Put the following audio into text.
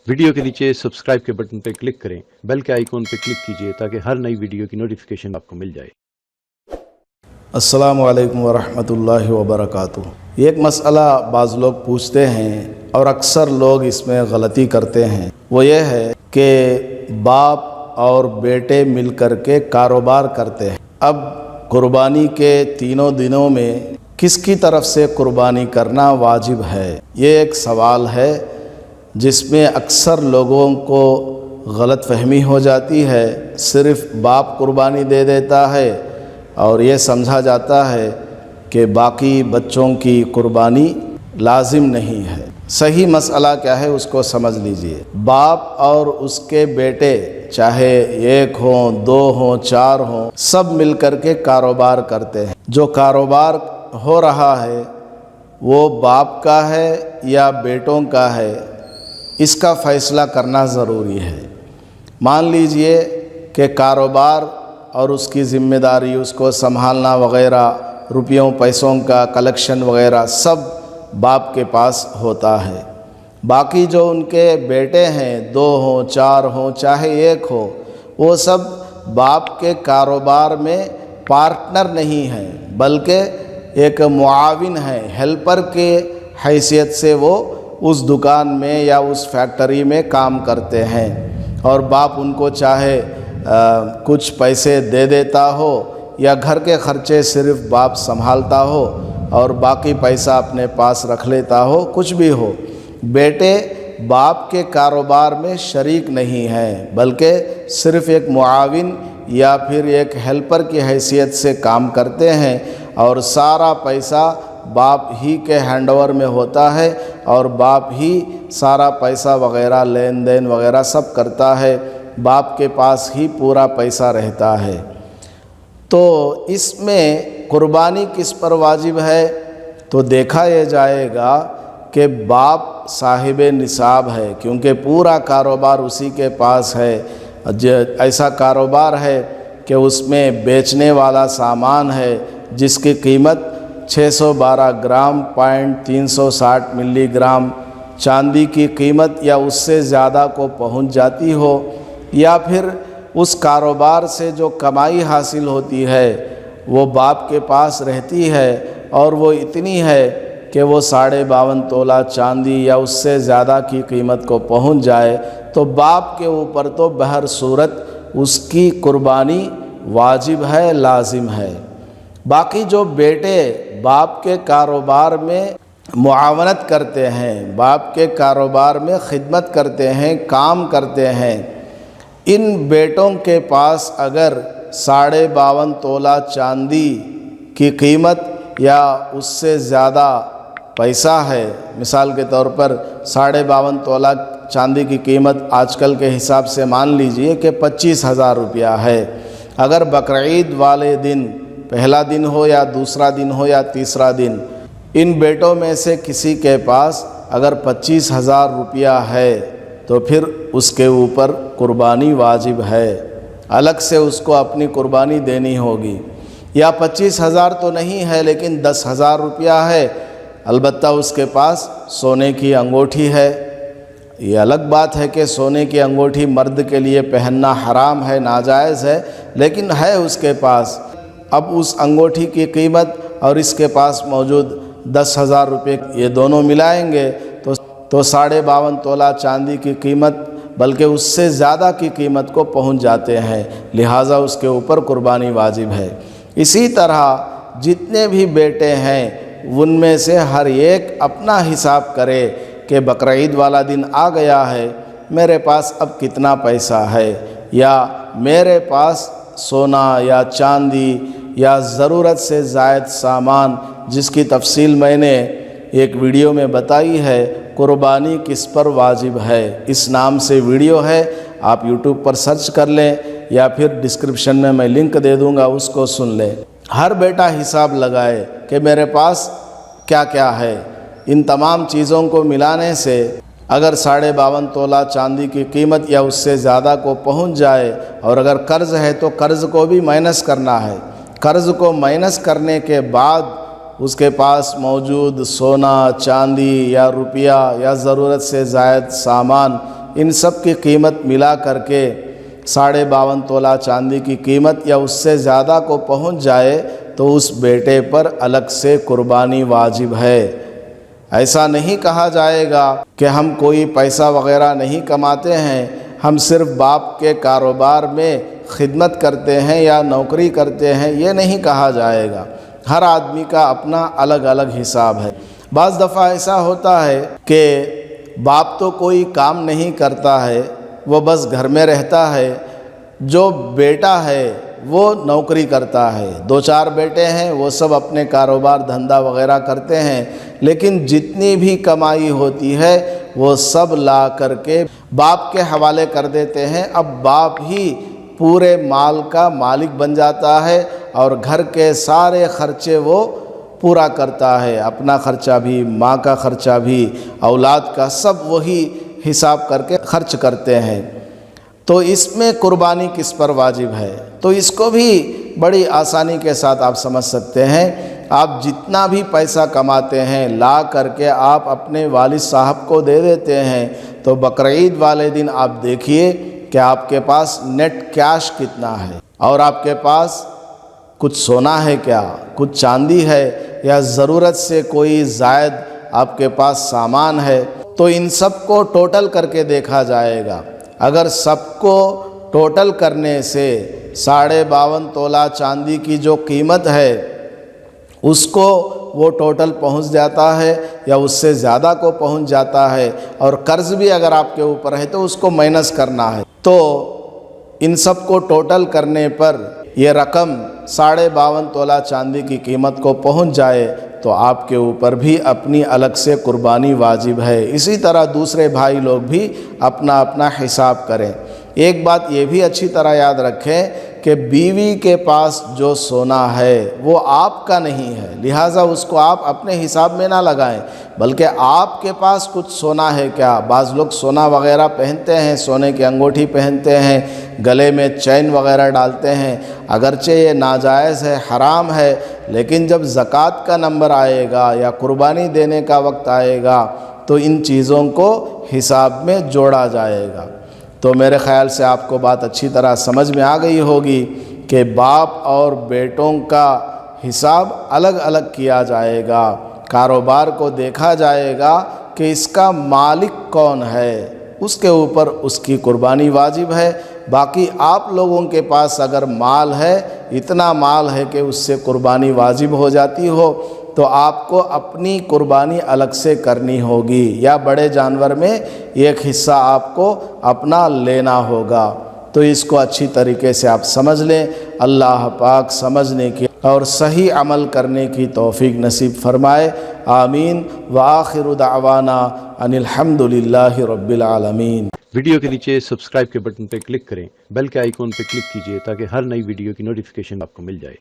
Video کے نیچے subscribe کے بٹن پہ کلک کریں، بیل کے آئیکن پہ کلک کیجئے تاکہ ہر نئی ویڈیو کی نوٹیفیکیشن آپ کو مل جائے۔ السلام علیکم ورحمۃ اللہ وبرکاتہ۔ ایک مسئلہ بعض لوگ پوچھتے ہیں اور اکثر لوگ اس میں غلطی کرتے ہیں، وہ یہ ہے کہ باپ اور بیٹے مل کر کے کاروبار کرتے ہیں۔ اب قربانی کے تینوں دنوں میں کس کی طرف سے قربانی کرنا واجب ہے؟ یہ ایک سوال ہے جس میں اکثر لوگوں کو غلط فہمی ہو جاتی ہے۔ صرف باپ قربانی دے دیتا ہے اور یہ سمجھا جاتا ہے کہ باقی بچوں کی قربانی لازم نہیں ہے۔ صحیح مسئلہ کیا ہے اس کو سمجھ لیجئے۔ باپ اور اس کے بیٹے چاہے ایک ہوں، دو ہوں، چار ہوں، سب مل کر کے کاروبار کرتے ہیں۔ جو کاروبار ہو رہا ہے وہ باپ کا ہے یا بیٹوں کا ہے، اس کا فیصلہ کرنا ضروری ہے۔ مان لیجئے کہ کاروبار اور اس کی ذمہ داری، اس کو سنبھالنا وغیرہ، روپیوں پیسوں کا کلیکشن وغیرہ سب باپ کے پاس ہوتا ہے۔ باقی جو ان کے بیٹے ہیں، دو ہوں، چار ہوں، چاہے ایک ہو، وہ سب باپ کے کاروبار میں پارٹنر نہیں ہیں بلکہ ایک معاون ہے، ہیلپر کے حیثیت سے وہ اس دکان میں یا اس فیکٹری میں کام کرتے ہیں، اور باپ ان کو چاہے کچھ پیسے دے دیتا ہو یا گھر کے خرچے صرف باپ سنبھالتا ہو اور باقی پیسہ اپنے پاس رکھ لیتا ہو، کچھ بھی ہو، بیٹے باپ کے کاروبار میں شریک نہیں ہیں بلکہ صرف ایک معاون یا پھر ایک ہیلپر کی حیثیت سے کام کرتے ہیں، اور سارا پیسہ باپ ہی کے ہینڈ اوور میں ہوتا ہے اور باپ ہی سارا پیسہ وغیرہ لین دین وغیرہ سب کرتا ہے، باپ کے پاس ہی پورا پیسہ رہتا ہے۔ تو اس میں قربانی کس پر واجب ہے؟ تو دیکھا یہ جائے گا کہ باپ صاحب نصاب ہے، کیونکہ پورا کاروبار اسی کے پاس ہے۔ ایسا کاروبار ہے کہ اس میں بیچنے والا سامان ہے جس کی قیمت 612 گرام 360 ملی گرام چاندی کی قیمت یا اس سے زیادہ کو پہنچ جاتی ہو، یا پھر اس کاروبار سے جو کمائی حاصل ہوتی ہے وہ باپ کے پاس رہتی ہے اور وہ اتنی ہے کہ وہ 52.5 تولہ چاندی یا اس سے زیادہ کی قیمت کو پہنچ جائے، تو باپ کے اوپر تو بہر صورت اس کی قربانی واجب ہے، لازم ہے۔ باقی جو بیٹے باپ کے کاروبار میں معاونت کرتے ہیں، باپ کے کاروبار میں خدمت کرتے ہیں، کام کرتے ہیں، ان بیٹوں کے پاس اگر 52.5 تولہ چاندی کی قیمت یا اس سے زیادہ پیسہ ہے، مثال کے طور پر 52.5 تولہ چاندی کی قیمت آج کل کے حساب سے مان لیجئے کہ 25,000 روپیہ ہے، اگر بقرعید والے دن، پہلا دن ہو یا دوسرا دن ہو یا تیسرا دن، ان بیٹوں میں سے کسی کے پاس اگر 25,000 روپیہ ہے تو پھر اس کے اوپر قربانی واجب ہے، الگ سے اس کو اپنی قربانی دینی ہوگی۔ یا 25,000 تو نہیں ہے لیکن 10,000 روپیہ ہے، البتہ اس کے پاس سونے کی انگوٹھی ہے۔ یہ الگ بات ہے کہ سونے کی انگوٹھی مرد کے لیے پہننا حرام ہے، ناجائز ہے، لیکن ہے اس کے پاس۔ اب اس انگوٹھی کی قیمت اور اس کے پاس موجود 10,000 روپے، یہ دونوں ملائیں گے تو 52.5 تولہ چاندی کی قیمت بلکہ اس سے زیادہ کی قیمت کو پہنچ جاتے ہیں، لہٰذا اس کے اوپر قربانی واجب ہے۔ اسی طرح جتنے بھی بیٹے ہیں ان میں سے ہر ایک اپنا حساب کرے کہ بقرعید والا دن آ گیا ہے، میرے پاس اب کتنا پیسہ ہے، یا میرے پاس سونا یا چاندی یا ضرورت سے زائد سامان، جس کی تفصیل میں نے ایک ویڈیو میں بتائی ہے، قربانی کس پر واجب ہے، اس نام سے ویڈیو ہے، آپ یوٹیوب پر سرچ کر لیں یا پھر ڈسکرپشن میں لنک دے دوں گا، اس کو سن لیں۔ ہر بیٹا حساب لگائے کہ میرے پاس کیا کیا ہے، ان تمام چیزوں کو ملانے سے اگر 52.5 تولہ چاندی کی قیمت یا اس سے زیادہ کو پہنچ جائے، اور اگر قرض ہے تو قرض کو بھی مائنس کرنا ہے، قرض کو مائنس کرنے کے بعد اس کے پاس موجود سونا، چاندی یا روپیہ یا ضرورت سے زائد سامان ان سب کی قیمت ملا کر کے 52.5 تولہ چاندی کی قیمت یا اس سے زیادہ کو پہنچ جائے تو اس بیٹے پر الگ سے قربانی واجب ہے۔ ایسا نہیں کہا جائے گا کہ ہم کوئی پیسہ وغیرہ نہیں کماتے ہیں، ہم صرف باپ کے کاروبار میں خدمت کرتے ہیں یا نوکری کرتے ہیں، یہ نہیں کہا جائے گا۔ ہر آدمی کا اپنا الگ الگ حساب ہے۔ بعض دفعہ ایسا ہوتا ہے کہ باپ تو کوئی کام نہیں کرتا ہے، وہ بس گھر میں رہتا ہے، جو بیٹا ہے وہ نوکری کرتا ہے، 2-4 بیٹے ہیں، وہ سب اپنے کاروبار دھندا وغیرہ کرتے ہیں، لیکن جتنی بھی کمائی ہوتی ہے وہ سب لا کر کے باپ کے حوالے کر دیتے ہیں۔ اب باپ ہی پورے مال کا مالک بن جاتا ہے اور گھر کے سارے خرچے وہ پورا کرتا ہے، اپنا خرچہ بھی، ماں کا خرچہ بھی، اولاد کا، سب وہی حساب کر کے خرچ کرتے ہیں۔ تو اس میں قربانی کس پر واجب ہے؟ تو اس کو بھی بڑی آسانی کے ساتھ آپ سمجھ سکتے ہیں۔ آپ جتنا بھی پیسہ کماتے ہیں لا کر کے آپ اپنے والد صاحب کو دے دیتے ہیں، تو بقرعید والے دن آپ دیکھیے کہ آپ کے پاس نیٹ کیش کتنا ہے، اور آپ کے پاس کچھ سونا ہے کیا، کچھ چاندی ہے، یا ضرورت سے کوئی زائد آپ کے پاس سامان ہے۔ تو ان سب کو ٹوٹل کر کے دیکھا جائے گا۔ اگر سب کو ٹوٹل کرنے سے 52.5 تولہ چاندی کی جو قیمت ہے اس کو وہ ٹوٹل پہنچ جاتا ہے یا اس سے زیادہ کو پہنچ جاتا ہے، اور قرض بھی اگر آپ کے اوپر ہے تو اس کو مائنس کرنا ہے، تو ان سب کو ٹوٹل کرنے پر یہ رقم 52.5 تولہ چاندی کی قیمت کو پہنچ جائے تو آپ کے اوپر بھی اپنی الگ سے قربانی واجب ہے۔ اسی طرح دوسرے بھائی لوگ بھی اپنا اپنا حساب کریں۔ ایک بات یہ بھی اچھی طرح یاد رکھیں کہ بیوی کے پاس جو سونا ہے وہ آپ کا نہیں ہے، لہٰذا اس کو آپ اپنے حساب میں نہ لگائیں، بلکہ آپ کے پاس کچھ سونا ہے کیا۔ بعض لوگ سونا وغیرہ پہنتے ہیں، سونے کی انگوٹھی پہنتے ہیں، گلے میں چین وغیرہ ڈالتے ہیں، اگرچہ یہ ناجائز ہے، حرام ہے، لیکن جب زکوٰۃ کا نمبر آئے گا یا قربانی دینے کا وقت آئے گا تو ان چیزوں کو حساب میں جوڑا جائے گا۔ تو میرے خیال سے آپ کو بات اچھی طرح سمجھ میں آ گئی ہوگی کہ باپ اور بیٹوں کا حساب الگ الگ کیا جائے گا، کاروبار کو دیکھا جائے گا کہ اس کا مالک کون ہے، اس کے اوپر اس کی قربانی واجب ہے۔ باقی آپ لوگوں کے پاس اگر مال ہے، اتنا مال ہے کہ اس سے قربانی واجب ہو جاتی ہو، تو آپ کو اپنی قربانی الگ سے کرنی ہوگی، یا بڑے جانور میں ایک حصہ آپ کو اپنا لینا ہوگا۔ تو اس کو اچھی طریقے سے آپ سمجھ لیں۔ اللہ پاک سمجھنے کی اور صحیح عمل کرنے کی توفیق نصیب فرمائے، آمین۔ وآخر دعوانا ان الحمد للہ رب العالمین۔ ویڈیو کے نیچے سبسکرائب کے بٹن پہ کلک کریں، بیل کے آئیکن پہ کلک کیجئے تاکہ ہر نئی ویڈیو کی نوٹیفیکیشن آپ کو مل جائے۔